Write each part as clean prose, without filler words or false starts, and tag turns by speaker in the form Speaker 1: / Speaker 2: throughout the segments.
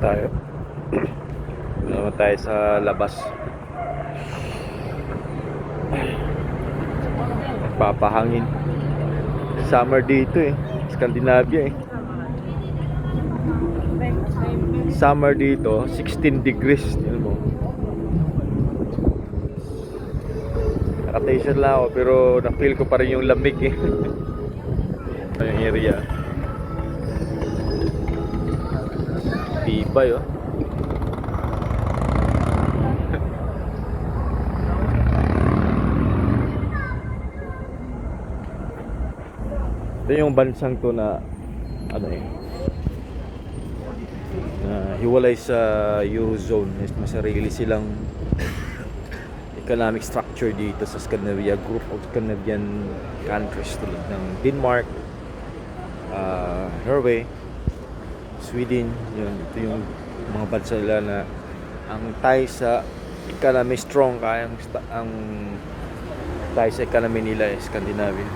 Speaker 1: tayo. Naman tayo sa labas. Papahangin. Summer dito eh. Scandinavia eh. Summer dito, 16 degrees. Yun mo. Naka-t-shirt lang ako pero na-feel ko pa rin yung lamig eh. Yung area. Tibay oh. Ito yung bansang to na ano eh, na hiwalay sa Eurozone. May sarili silang economic structure dito sa Scandinavia, group of Scandinavian countries tulad ng Denmark, Norway, Sweden. Yun, ito yung mga bansa nila na ang tie sa economy strong, kaya ang tie sa economy nila is Scandinavia.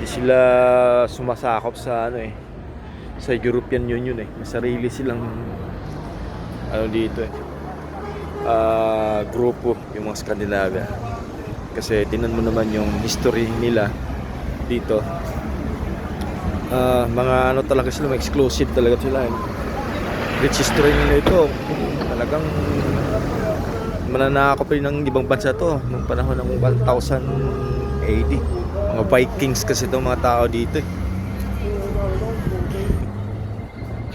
Speaker 1: Hindi sila sumasakop sa ano eh, sa European Union eh. May sarili silang ano dito eh, grupo yung mga Scandinavia. Kasi tinan mo naman yung history nila dito. Mga ano talaga sila, exclusive talaga sila eh. Rich history nila ito. Talagang mananakop rin ng ibang bansa to nung panahon ng 1000 AD. Mga Vikings kasi itong mga tao dito eh.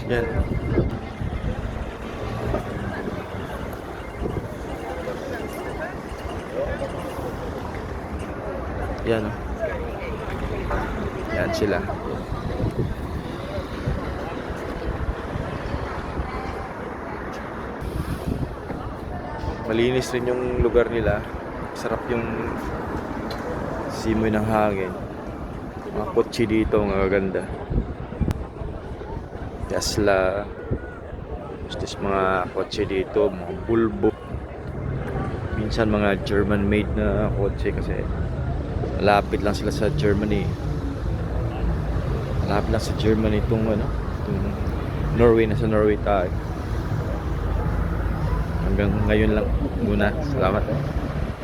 Speaker 1: Yan. Yan. Yan sila. Malinis rin yung lugar nila. Sarap yung simoy ng hangin. Mga kotse dito, mga ganda. Tesla. Just mga kotse dito, mga Volvo. Minsan mga German made na kotse kasi malapit lang sila sa Germany. Malapit lang sa Germany itong ano, itong Norway. Nasa Norway tayo. Hanggang ngayon lang muna. Salamat.